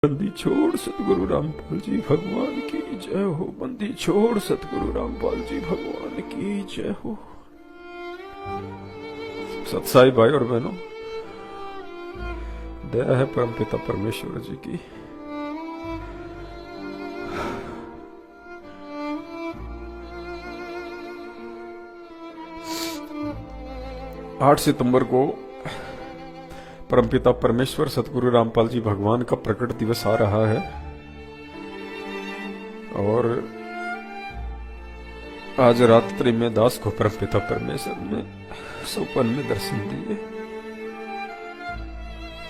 बंदी छोड़ सतगुरु रामपाल जी भगवान की जय हो। बंदी छोड़ सतगुरु रामपाल जी भगवान की जय हो। सत्साई भाई और बहनों, दया है परमपिता परमेश्वर जी की। आठ सितंबर को परमपिता परमेश्वर सतगुरु रामपाल जी भगवान का प्रकट दिवस आ रहा है और आज रात्रि में दास को परमपिता परमेश्वर ने सपन में दर्शन दिए।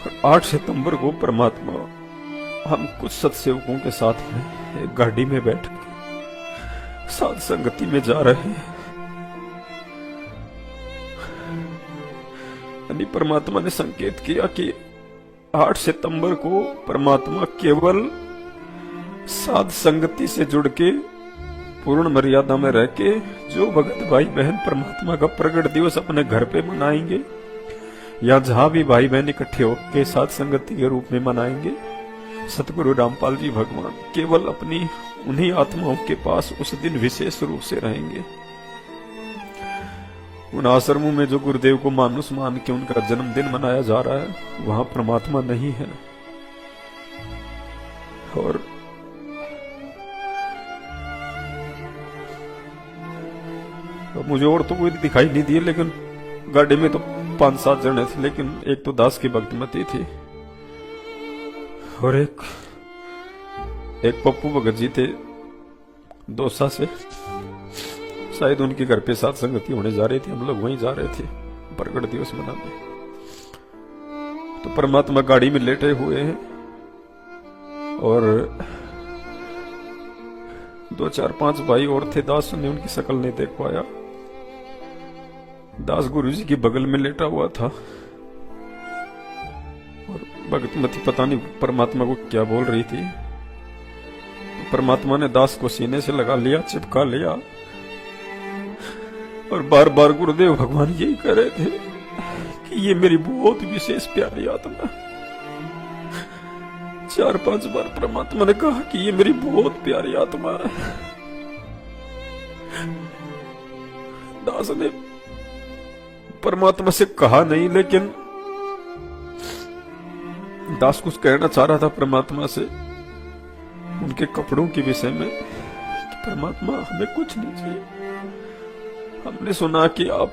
और 8 सितंबर को परमात्मा हम कुछ सत्सेवकों के साथ में एक गाड़ी में बैठ के साध संगति में जा रहे हैं। परमात्मा ने संकेत किया कि 8 सितंबर को परमात्मा केवल साध संगति से जुड़ के पूर्ण मर्यादा में रह के जो भगत भाई बहन परमात्मा का प्रकट दिवस अपने घर पे मनाएंगे या जहां भी भाई बहन इकट्ठे होकर साध संगति के रूप में मनाएंगे, सतगुरु रामपाल जी भगवान केवल अपनी उन्हीं आत्माओं के पास उस दिन विशेष रूप से रहेंगे। उन आश्रमों में जो गुरुदेव को मानुष मान के उनका जन्मदिन मनाया जा रहा है, वहां परमात्मा नहीं है। और मुझे और तो कोई दिखाई नहीं दिए, लेकिन गाड़ी में तो 5-7 जने थे, लेकिन एक तो दास की भक्तिमती थी और एक पप्पू भगत जी थे दौसा से। शायद उनके घर पे साथ संगति होने जा रही थी, हम लोग वहीं जा रहे थे प्रकट दिवस मनाने। तो परमात्मा गाड़ी में लेटे हुए हैं और 2-4-5 भाई और थे। दास ने उनकी शक्ल नहीं देख पाया। दास गुरु जी की बगल में लेटा हुआ था और भगतमती पता नहीं परमात्मा को क्या बोल रही थी। तो परमात्मा ने दास को सीने से लगा लिया, चिपका लिया और बार बार गुरुदेव भगवान यही कह रहे थे कि ये मेरी बहुत विशेष प्यारी आत्मा। 4-5 बार परमात्मा ने कहा कि ये मेरी बहुत प्यारी आत्मा है। दास ने परमात्मा से कहा नहीं, लेकिन दास कुछ कहना चाह रहा था परमात्मा से उनके कपड़ों के विषय में कि परमात्मा हमें कुछ नहीं चाहिए। हमने सुना कि आप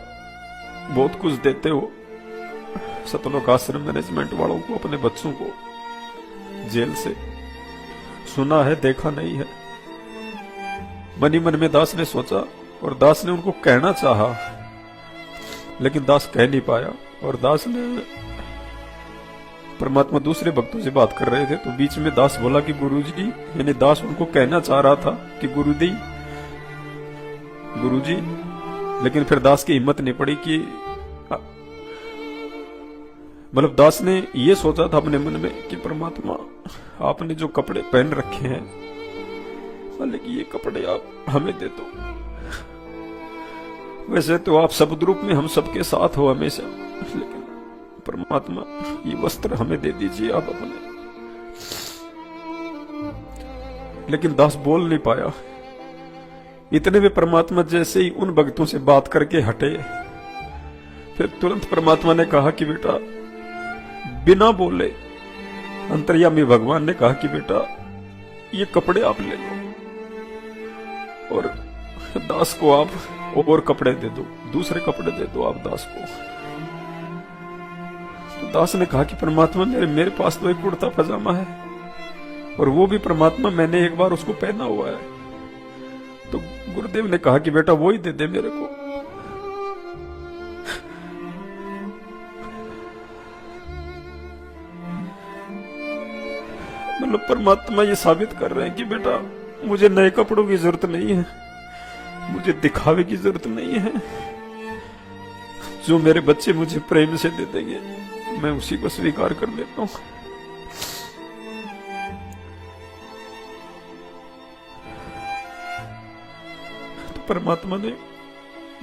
बहुत कुछ देते हो सतलोक आश्रम मैनेजमेंट वालों को, अपने बच्चों को जेल से। सुना है, देखा नहीं है। मन ही मन में दास ने सोचा और दास ने उनको कहना चाहा, लेकिन दास कह नहीं पाया। और दास ने परमात्मा दूसरे भक्तों से बात कर रहे थे, तो बीच में दास बोला कि गुरुजी, यानी दास उनको कहना चाह रहा था कि गुरुजी, लेकिन फिर दास की हिम्मत नहीं पड़ी कि मतलब दास ने ये सोचा था अपने मन में कि परमात्मा आपने जो कपड़े पहन रखे हैं, मालिक ये कपड़े आप हमें दे दो। वैसे तो आप शब्द रूप में हम सबके साथ हो हमेशा, लेकिन परमात्मा ये वस्त्र हमें दे दीजिए आप अपने। लेकिन दास बोल नहीं पाया। इतने में परमात्मा जैसे ही उन भक्तों से बात करके हटे, फिर तुरंत परमात्मा ने कहा कि बेटा, बिना बोले अंतर्यामी भगवान ने कहा कि बेटा ये कपड़े आप ले लो और दास को आप और कपड़े दे दो, दूसरे कपड़े दे दो आप दास को। तो दास ने कहा कि परमात्मा मेरे पास तो एक कुर्ता पजामा है और वो भी परमात्मा मैंने एक बार उसको पहना हुआ है। तो गुरुदेव ने कहा कि बेटा वो ही दे दे मेरे को। मतलब परमात्मा ये साबित कर रहे हैं कि बेटा मुझे नए कपड़ों की जरूरत नहीं है, मुझे दिखावे की जरूरत नहीं है। जो मेरे बच्चे मुझे प्रेम से दे देंगे मैं उसी को स्वीकार कर लेता हूं। परमात्मा ने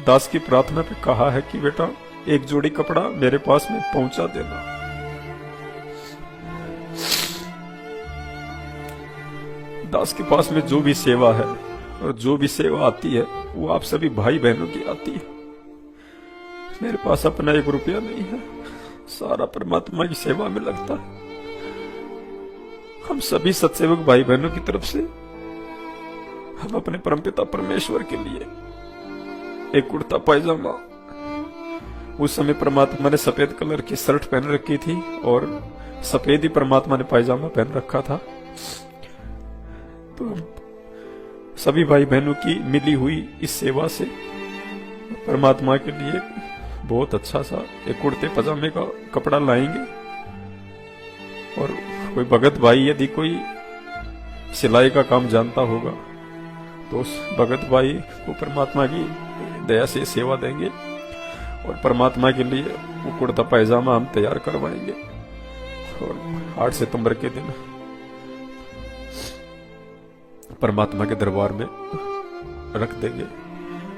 दास की प्रार्थना पे कहा है कि बेटा एक जोड़ी कपड़ा मेरे पास में पहुंचा देना। दास के पास में जो भी सेवा है और जो भी सेवा आती है वो आप सभी भाई बहनों की आती है। मेरे पास अपना 1 रुपया नहीं है, सारा परमात्मा की सेवा में लगता है। हम सभी सत्सेवक भाई बहनों की तरफ से हम अपने परमपिता परमेश्वर के लिए एक कुर्ता पायजामा, उस समय परमात्मा ने सफेद कलर की शर्ट पहन रखी थी और सफेद ही परमात्मा ने पायजामा पहन रखा था, तो सभी भाई बहनों की मिली हुई इस सेवा से परमात्मा के लिए बहुत अच्छा सा एक कुर्ते पजामे का कपड़ा लाएंगे। और कोई भगत भाई यदि कोई सिलाई का काम जानता होगा तो उस भगत भाई को परमात्मा की दया से सेवा देंगे और परमात्मा के लिए वो कुर्ता पैजामा हम तैयार करवाएंगे। और 8 सितंबर के दिन परमात्मा के दरबार में रख देंगे।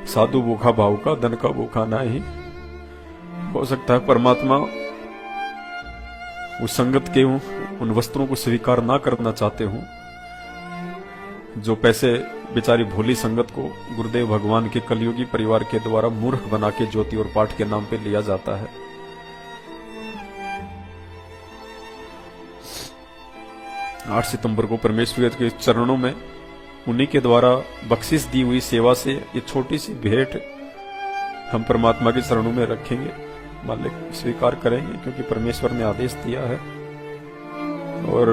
साधु भूखा भाव का, धन का भूखा ना ही। हो सकता है परमात्मा उस संगत के उन वस्त्रों को स्वीकार ना करना चाहते हूं जो पैसे बेचारी भोली संगत को गुरुदेव भगवान के कलयुगी परिवार के द्वारा मूर्ख बना के ज्योति और पाठ के नाम पे लिया जाता है। आठ सितंबर को परमेश्वर के चरणों में उन्हीं के द्वारा बख्शिश दी हुई सेवा से ये छोटी सी भेंट हम परमात्मा के चरणों में रखेंगे। मालिक स्वीकार करेंगे क्योंकि परमेश्वर ने आदेश दिया है। और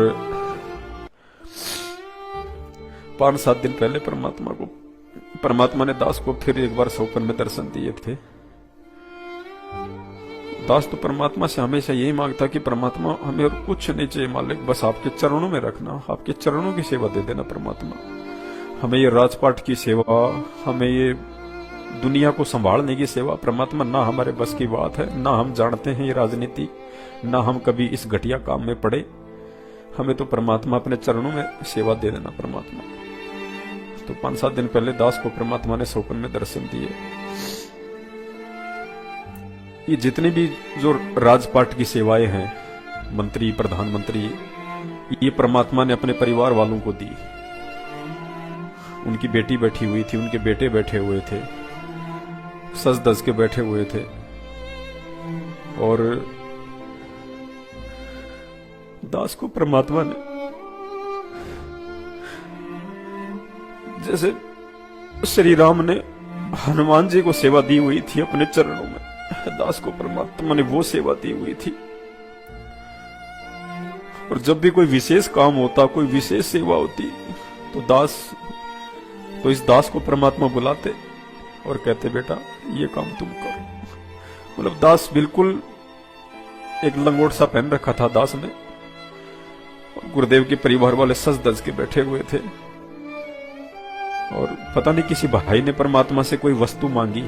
5-7 दिन पहले परमात्मा ने दास को फिर एक बार सौपन में दर्शन दिए थे। दास तो परमात्मा से हमेशा यही मांगता कि परमात्मा हमें और कुछ नहीं चाहिए मालिक, बस आपके चरणों में रखना, आपके चरणों की सेवा दे देना परमात्मा। हमें ये राजपाट की सेवा, हमें ये दुनिया को संभालने की सेवा परमात्मा ना हमारे बस की बात है, ना हम जानते हैं ये राजनीति, ना हम कभी इस घटिया काम में पड़े। हमें तो परमात्मा अपने चरणों में सेवा दे देना परमात्मा। तो 5-7 दिन पहले दास को परमात्मा ने सौपन में दर्शन दिए। ये जितनी भी जो राजपाट की सेवाएं हैं, मंत्री, प्रधानमंत्री, ये परमात्मा ने अपने परिवार वालों को दी। उनकी बेटी बैठी हुई थी, उनके बेटे बैठे हुए थे, सज धज के बैठे हुए थे। और दास को परमात्मा ने जैसे श्री राम ने हनुमान जी को सेवा दी हुई थी अपने चरणों में, दास को परमात्मा ने वो सेवा दी हुई थी। और जब भी कोई विशेष काम होता, कोई विशेष सेवा होती, तो इस दास को परमात्मा बुलाते और कहते बेटा ये काम तुम करो। मतलब दास बिल्कुल एक लंगोट सा पहन रखा था दास ने, और गुरुदेव के परिवार वाले सज धज के बैठे हुए थे। और पता नहीं किसी भाई ने परमात्मा से कोई वस्तु मांगी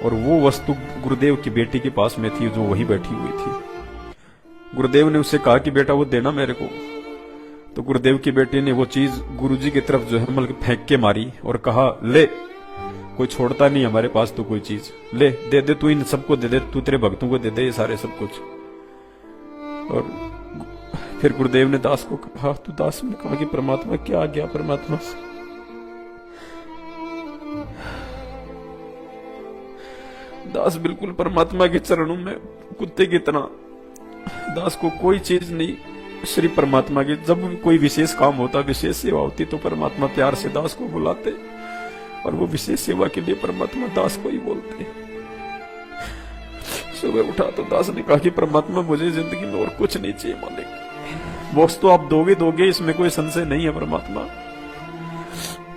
और वो वस्तु गुरुदेव की बेटी के पास में थी जो वहीं बैठी हुई थी। गुरुदेव ने उससे कहा कि बेटा वो देना मेरे को। तो गुरुदेव की बेटी ने वो चीज गुरुजी की तरफ जो है मतलब फेंक के मारी और कहा ले, कोई छोड़ता नहीं हमारे पास तो कोई चीज, ले दे दे, तू इन सबको दे दे, तू तेरे भक्तों को दे दे ये सारे सब कुछ। और फिर गुरुदेव ने दास को कहा, तो दास ने कहा कि परमात्मा क्या आ गया परमात्मा। दास बिल्कुल परमात्मा के चरणों में कुत्ते की तरह, दास को कोई चीज नहीं, श्री परमात्मा के जब भी कोई विशेष काम होता, विशेष सेवा होती, तो परमात्मा प्यार से दास को बुलाते और वो विशेष सेवा के लिए परमात्मा दास को ही बोलते। सुबह उठा तो दास ने कहा कि परमात्मा मुझे जिंदगी में और कुछ नहीं चाहिए मालिक, मोक्ष तो आप दोगे, इसमें कोई संशय नहीं है परमात्मा,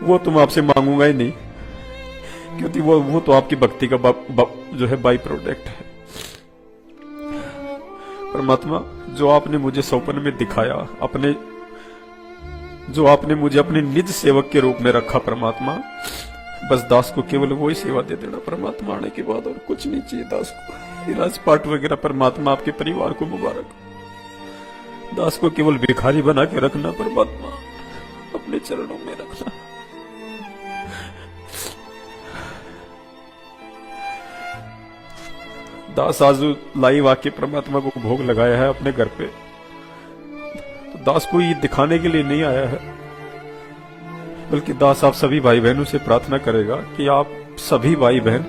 वो तुम आपसे मांगूंगा ही नहीं, क्योंकि वो तो आपकी भक्ति का जो है बाई प्रोडक्ट है। परमात्मा जो आपने मुझे सौपन में दिखाया, जो आपने मुझे अपने निज सेवक के रूप में रखा परमात्मा, बस दास को केवल वही सेवा दे देना परमात्मा, आने के बाद और कुछ नहीं चाहिए दास को। राजपाट वगैरह परमात्मा आपके परिवार को मुबारक, दास को केवल भिखारी बना के रखना परमात्मा, अपने चरणों में रखना। दास आज लाइव आके परमात्मा को भोग लगाया है अपने घर पे, तो दास को ये दिखाने के लिए नहीं आया है बल्कि दास आप सभी भाई बहनों से प्रार्थना करेगा कि आप सभी भाई बहन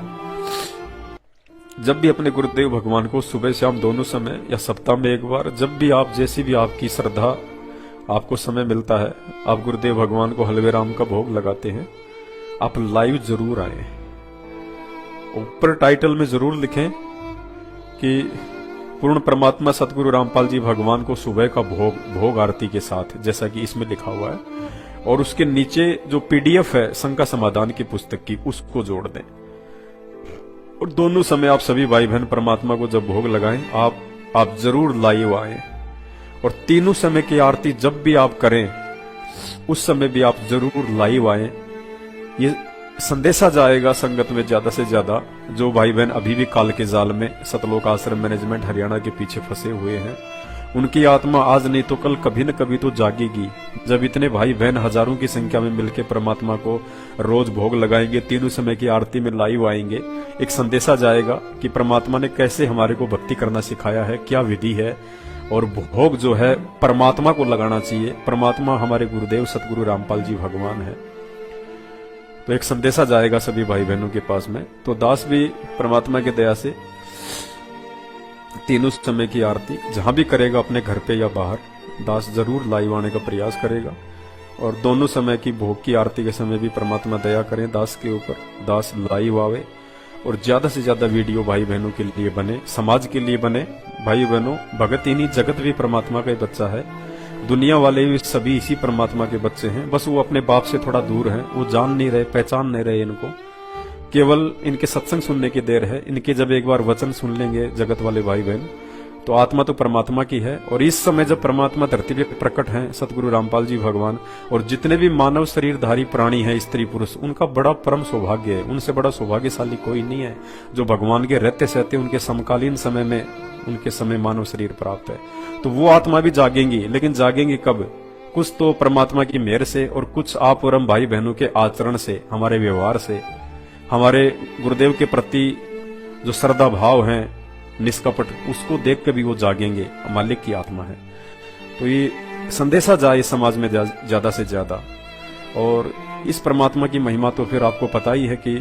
जब भी अपने गुरुदेव भगवान को सुबह शाम दोनों समय या सप्ताह में एक बार, जब भी आप जैसी भी आपकी श्रद्धा आपको समय मिलता है, आप गुरुदेव भगवान को हलवे राम का भोग लगाते हैं, आप लाइव जरूर आए। ऊपर टाइटल में जरूर लिखें कि पूर्ण परमात्मा सतगुरु रामपाल जी भगवान को सुबह का भोग आरती के साथ, जैसा कि इसमें लिखा हुआ है, और उसके नीचे जो पीडीएफ है शंका समाधान की पुस्तक की, उसको जोड़ दें। और दोनों समय आप सभी भाई बहन परमात्मा को जब भोग लगाएं, आप जरूर लाइव आए। और तीनों समय की आरती जब भी आप करें, उस समय भी आप जरूर लाइव आए। ये संदेशा जाएगा संगत में ज्यादा से ज्यादा, जो भाई बहन अभी भी काल के जाल में सतलोक आश्रम मैनेजमेंट हरियाणा के पीछे फंसे हुए हैं, उनकी आत्मा आज नहीं तो कल कभी न कभी तो जागेगी। जब इतने भाई बहन हजारों की संख्या में मिलकर परमात्मा को रोज भोग लगाएंगे, तीनों समय की आरती में लाइव आएंगे, एक संदेशा जाएगा कि परमात्मा ने कैसे हमारे को भक्ति करना सिखाया है, क्या विधि है, और भोग जो है परमात्मा को लगाना चाहिए। परमात्मा हमारे गुरुदेव सतगुरु रामपाल जी भगवान है। तो एक संदेशा जाएगा सभी भाई बहनों के पास में। तो दास भी परमात्मा की दया से तीनों समय की आरती जहां भी करेगा, अपने घर पे या बाहर, दास जरूर लाइव आने का प्रयास करेगा। और दोनों समय की भोग की आरती के समय भी परमात्मा दया करें दास के ऊपर, दास लाइव आवे और ज्यादा से ज्यादा वीडियो भाई बहनों के लिए बने, समाज के लिए बने। भाई बहनों, भगत ही नहीं जगत भी परमात्मा का ही बच्चा है। दुनिया वाले भी सभी इसी परमात्मा के बच्चे हैं, बस वो अपने बाप से थोड़ा दूर हैं, वो जान नहीं रहे, पहचान नहीं रहे इनको। केवल इनके सत्संग सुनने की देर है। इनके जब एक बार वचन सुन लेंगे जगत वाले भाई बहन, तो आत्मा तो परमात्मा की है। और इस समय जब परमात्मा धरती पे प्रकट हैं, सतगुरु रामपाल जी भगवान, और जितने भी मानव शरीरधारी प्राणी हैं, स्त्री पुरुष, उनका बड़ा परम सौभाग्य है। उनसे बड़ा सौभाग्यशाली कोई नहीं है जो भगवान के रहते सहते उनके समकालीन समय में उनके समय मानव शरीर प्राप्त है। तो वो आत्मा भी जागेंगी, लेकिन जागेंगी कब? कुछ तो परमात्मा की मेहर से, और कुछ आप और हम भाई बहनों के आचरण से, हमारे व्यवहार से, हमारे गुरुदेव के प्रति जो श्रद्धा भाव है निष्कपट, उसको देख के भी वो जागेंगे। मालिक की आत्मा है। तो ये संदेशा जाए समाज में ज्यादा से ज्यादा। और इस परमात्मा की महिमा तो फिर आपको पता ही है कि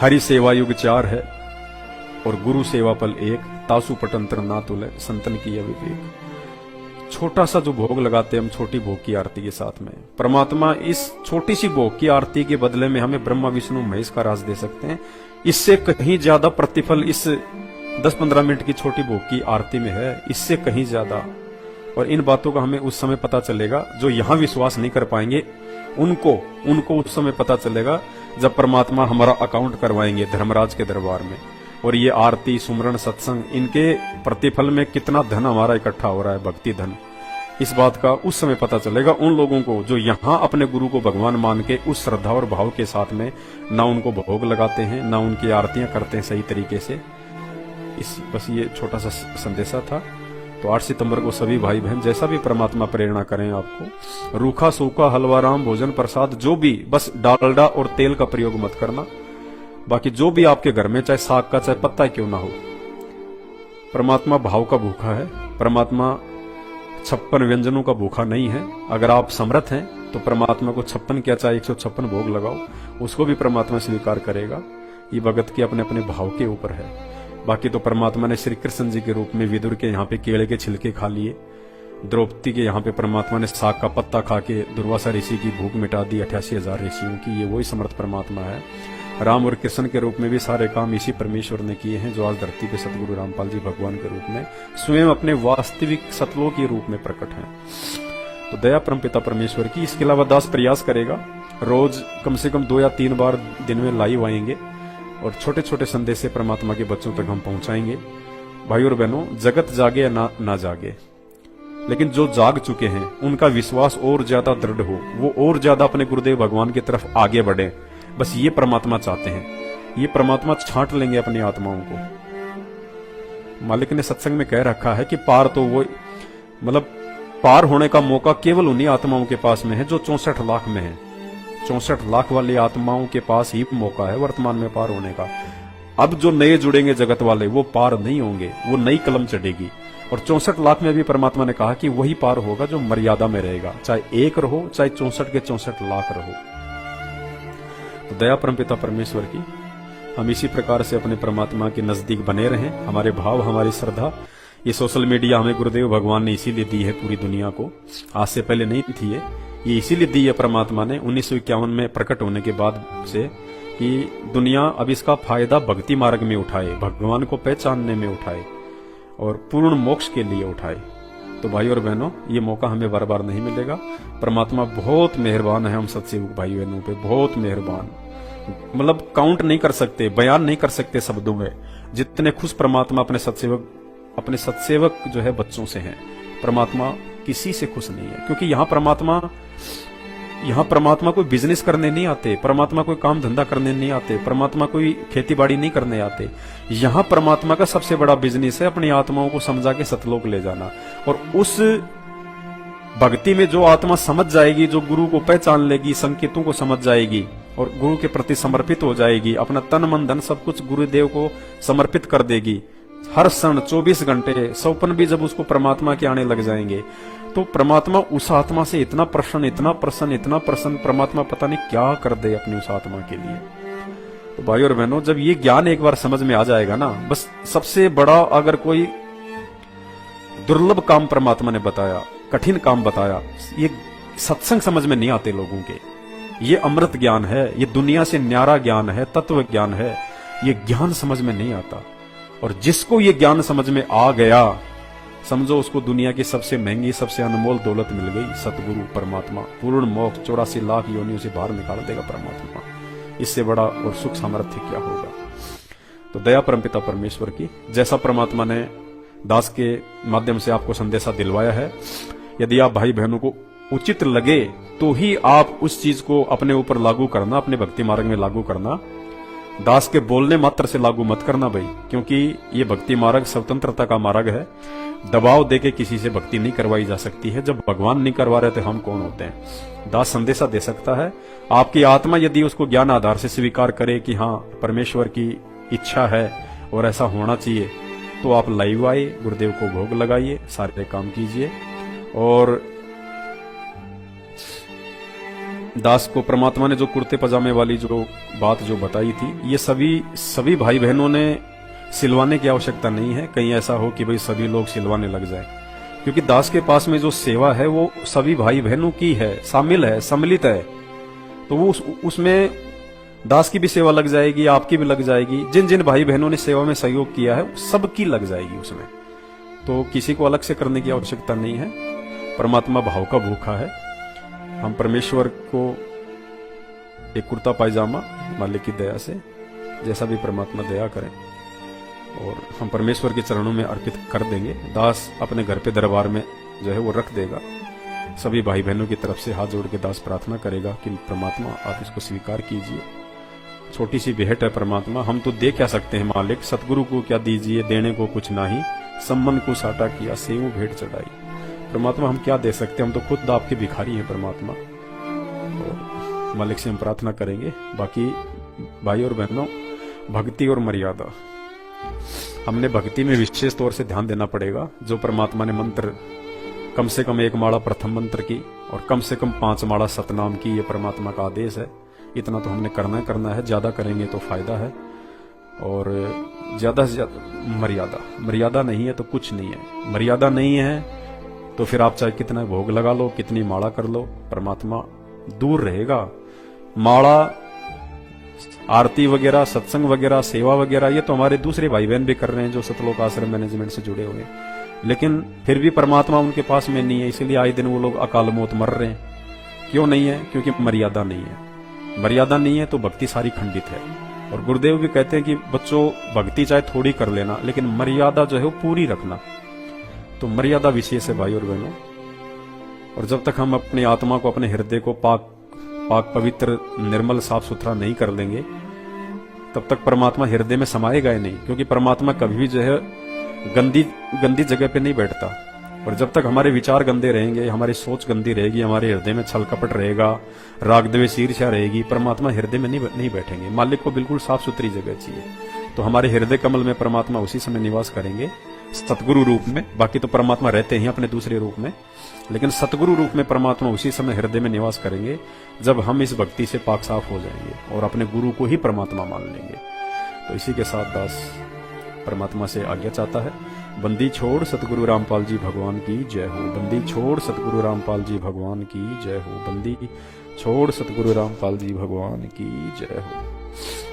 हरि सेवा युग 4 है और गुरु सेवा पल 1, तासु पटंतर ना तुले संतन की अविवेक। छोटा सा जो भोग लगाते हैं हम छोटी भोग की आरती के साथ में, परमात्मा इस छोटी सी भोग की आरती के बदले में हमें ब्रह्मा विष्णु महेश का राज दे सकते हैं। इससे कहीं ज्यादा प्रतिफल इस 10-15 मिनट की छोटी भोग की आरती में है, इससे कहीं ज्यादा। और इन बातों का हमें उस समय पता चलेगा, जो यहां विश्वास नहीं कर पाएंगे उनको उस समय पता चलेगा जब परमात्मा हमारा अकाउंट करवाएंगे धर्मराज के दरबार में। और ये आरती, सुमरण, सत्संग, इनके प्रतिफल में कितना धन हमारा इकट्ठा हो रहा है, भक्ति धन, इस बात का उस समय पता चलेगा उन लोगों को जो यहाँ अपने गुरु को भगवान मान के उस श्रद्धा और भाव के साथ में ना उनको भोग लगाते हैं, ना उनकी आरतियां करते हैं सही तरीके से। बस ये छोटा सा संदेशा था। तो 8 सितंबर को सभी भाई बहन जैसा भी परमात्मा प्रेरणा करें आपको, रूखा सूखा हलवा राम भोजन प्रसाद, जो भी, बस डालडा और तेल का प्रयोग मत करना। बाकी जो भी आपके घर में, चाहे साग का चाहे पत्ता क्यों ना हो, परमात्मा भाव का भूखा है। परमात्मा 56 व्यंजनों का भूखा नहीं है। अगर आप समर्थ हैं तो परमात्मा को 56 क्या चाहे 156 भोग लगाओ, उसको भी परमात्मा स्वीकार करेगा। ये भगत के अपने अपने भाव के ऊपर है। बाकी तो परमात्मा ने श्री कृष्ण जी के रूप में विदुर के यहाँ पे केले के छिलके खा लिए, द्रौपदी के यहाँ पे परमात्मा ने साग का पत्ता खा के दुर्वासा ऋषि की भूख मिटा दी, 88,000 ऋषियों की। ये वही समर्थ परमात्मा है। राम और कृष्ण के रूप में भी सारे काम इसी परमेश्वर ने किए हैं, जो आज धरती पे सतगुरु रामपाल जी भगवान के रूप में स्वयं अपने वास्तविक सतलोक के रूप में प्रकट हैं। तो दया परमपिता परमेश्वर की। इसके अलावा दास प्रयास करेगा, रोज कम से कम 2 या 3 बार दिन में लाइव आएंगे और छोटे छोटे संदेश परमात्मा के बच्चों तक हम पहुंचाएंगे। भाई और बहनों, जगत जागे या ना जागे, लेकिन जो जाग चुके हैं उनका विश्वास और ज्यादा दृढ़ हो, वो और ज्यादा अपने गुरुदेव भगवान की तरफ आगे बढ़े। बस ये परमात्मा चाहते हैं। ये परमात्मा छांट लेंगे अपनी आत्माओं को। मालिक ने सत्संग में कह रखा है कि पार तो वो, मतलब पार होने का मौका केवल उन्हीं आत्माओं के पास में है जो 64 लाख में है। 64 लाख वाली आत्माओं के पास ही मौका है वर्तमान में पार होने का। अब जो नए जुड़ेंगे जगत वाले, वो पार नहीं होंगे, वो नई कलम चढ़ेगी। और 64 लाख में भी परमात्मा ने कहा कि वही पार होगा जो मर्यादा में रहेगा, चाहे एक रहो चाहे 64 के 64 लाख रहो। तो दया परमपिता परमेश्वर की हम इसी प्रकार से अपने परमात्मा के नजदीक बने रहें। हमारे भाव, हमारी श्रद्धा, ये सोशल मीडिया हमें गुरुदेव भगवान ने इसीलिए दी है पूरी दुनिया को, आज से पहले नहीं थी ये इसीलिए दी है परमात्मा ने 1951 में प्रकट होने के बाद से, कि दुनिया अब इसका फायदा भक्ति मार्ग में उठाए, भगवान को पहचानने में उठाए और पूर्ण मोक्ष के लिए उठाए। तो भाई और बहनों, ये मौका हमें बार बार नहीं मिलेगा। परमात्मा बहुत मेहरबान है हम सत्सेवक भाई बहनों पे, बहुत मेहरबान, मतलब काउंट नहीं कर सकते, बयान नहीं कर सकते शब्दों में, जितने खुश परमात्मा अपने सत्सेवक जो है बच्चों से हैं। परमात्मा किसी से खुश नहीं है, क्योंकि यहाँ परमात्मा कोई बिजनेस करने नहीं आते, परमात्मा कोई काम धंधा करने नहीं आते, परमात्मा कोई खेती बाड़ी नहीं करने आते। यहाँ परमात्मा का सबसे बड़ा बिजनेस है अपनी आत्माओं को समझा के सतलोक ले जाना। और उस भक्ति में जो आत्मा समझ जाएगी, जो गुरु को पहचान लेगी, संकेतों को समझ जाएगी और गुरु के प्रति समर्पित हो जाएगी, अपना तन मन धन सब कुछ गुरुदेव को समर्पित कर देगी, हर क्षण 24 घंटे सौपन भी जब उसको परमात्मा के आने लग जाएंगे, तो परमात्मा उस आत्मा से इतना प्रसन्न, परमात्मा पता नहीं क्या कर दे अपनी उस आत्मा के लिए। तो भाई और बहनों, जब ये ज्ञान एक बार समझ में आ जाएगा ना, बस सबसे बड़ा अगर कोई दुर्लभ काम परमात्मा ने बताया, कठिन काम बताया, ये सत्संग समझ में नहीं आते लोगों के, ये अमृत ज्ञान है, ये दुनिया से न्यारा ज्ञान है, तत्व ज्ञान है, ये ज्ञान समझ में नहीं आता। और जिसको ये ज्ञान समझ में आ गया, समझो उसको दुनिया की सबसे महंगी, सबसे अनमोल दौलत मिल गई, सतगुरु परमात्मा, पूर्ण मोक्ष, 84 लाख योनियों से बाहर निकाल देगा परमात्मा। इससे बड़ा और सुख सामर्थ्य क्या होगा। तो दया परमपिता परमेश्वर की, जैसा परमात्मा ने दास के माध्यम से आपको संदेशा दिलवाया है, यदि आप भाई बहनों को उचित लगे तो ही आप उस चीज को अपने ऊपर लागू करना, अपने भक्ति मार्ग में लागू करना। दास के बोलने मात्र से लागू मत करना भाई, क्योंकि ये भक्ति मार्ग स्वतंत्रता का मार्ग है। दबाव देके किसी से भक्ति नहीं करवाई जा सकती है। जब भगवान नहीं करवा रहे तो हम कौन होते हैं। दास संदेशा दे सकता है, आपकी आत्मा यदि उसको ज्ञान आधार से स्वीकार करे कि हाँ परमेश्वर की इच्छा है और ऐसा होना चाहिए, तो आप लाइव आइए, गुरुदेव को भोग लगाइए, सारे काम कीजिए। और दास को परमात्मा ने जो कुर्ते पजामे वाली जो बात जो बताई थी, ये सभी भाई बहनों ने सिलवाने की आवश्यकता नहीं है। कहीं ऐसा हो कि भाई सभी लोग सिलवाने लग जाए, क्योंकि दास के पास में जो सेवा है वो सभी भाई बहनों की है, शामिल है, सम्मिलित है। तो वो उसमें दास की भी सेवा लग जाएगी, आपकी भी लग जाएगी, जिन जिन भाई बहनों ने सेवा में सहयोग किया है सबकी लग जाएगी उसमें। तो किसी को अलग से करने की आवश्यकता नहीं है। परमात्मा भाव का भूखा है। हम परमेश्वर को एक कुर्ता पायजामा मालिक की दया से, जैसा भी परमात्मा दया करें, और हम परमेश्वर के चरणों में अर्पित कर देंगे। दास अपने घर पे दरबार में जो है वो रख देगा। सभी भाई बहनों की तरफ से हाथ जोड़ के दास प्रार्थना करेगा कि परमात्मा आप इसको स्वीकार कीजिए। छोटी सी भेंट है परमात्मा, हम तो दे क्या सकते हैं मालिक, सतगुरु को क्या दीजिए, देने को कुछ नहीं, सम्मन को साटा किया, सेऊ भेंट चढ़ाई। परमात्मा हम क्या दे सकते हैं, हम तो खुद आपके भिखारी हैं परमात्मा। और मालिक से हम प्रार्थना करेंगे। बाकी भाई और बहनों, भक्ति और मर्यादा, हमने भक्ति में विशेष तौर से ध्यान देना पड़ेगा। जो परमात्मा ने मंत्र कम से कम 1 माला प्रथम मंत्र की और कम से कम 5 माला सतनाम की, ये परमात्मा का आदेश है। इतना तो हमने करना है, ज्यादा करेंगे तो फायदा है। और ज्यादा से ज्यादा मर्यादा नहीं है तो कुछ नहीं है। मर्यादा नहीं है तो फिर आप चाहे कितना भोग लगा लो, कितनी माला कर लो, परमात्मा दूर रहेगा। माला, आरती वगैरह, सत्संग वगैरह, सेवा वगैरह, ये तो हमारे दूसरे भाई बहन भी कर रहे हैं जो सतलोक आश्रम मैनेजमेंट से जुड़े हुए हैं, लेकिन फिर भी परमात्मा उनके पास में नहीं है। इसलिए आए दिन वो लोग अकाल मौत मर रहे हैं। क्यों नहीं है? क्योंकि मर्यादा नहीं है। मर्यादा नहीं है तो भक्ति सारी खंडित है। और गुरुदेव भी कहते हैं कि बच्चों भक्ति चाहे थोड़ी कर लेना, लेकिन मर्यादा जो है वो पूरी रखना। तो मर्यादा विशेष है भाई और बहनों। और जब तक हम अपनी आत्मा को, अपने हृदय को पाक पवित्र, निर्मल, साफ सुथरा नहीं कर लेंगे, तब तक परमात्मा हृदय में समाएगा ही नहीं। क्योंकि परमात्मा कभी भी जो है गंदी जगह पे नहीं बैठता। और जब तक हमारे विचार गंदे रहेंगे, हमारी सोच गंदी रहेगी, हमारे हृदय में छल कपट रहेगा, राग द्वेष ईर्ष्या रहेगी, परमात्मा हृदय में नहीं बैठेंगे। मालिक को बिल्कुल साफ सुथरी जगह चाहिए। तो हमारे हृदय कमल में परमात्मा उसी समय निवास करेंगे सतगुरु रूप में। बाकी तो परमात्मा रहते हैं अपने दूसरे रूप में, लेकिन सतगुरु रूप में परमात्मा उसी समय हृदय में निवास करेंगे जब हम इस भक्ति से पाक साफ हो जाएंगे और अपने गुरु को ही परमात्मा मान लेंगे। तो इसी के साथ दास परमात्मा से आज्ञा चाहता है। बंदी छोड़ सतगुरु रामपाल जी भगवान की जय हो। बंदी छोड़ सतगुरु रामपाल जी भगवान की जय हो। बंदी छोड़ सतगुरु रामपाल जी भगवान की जय हो।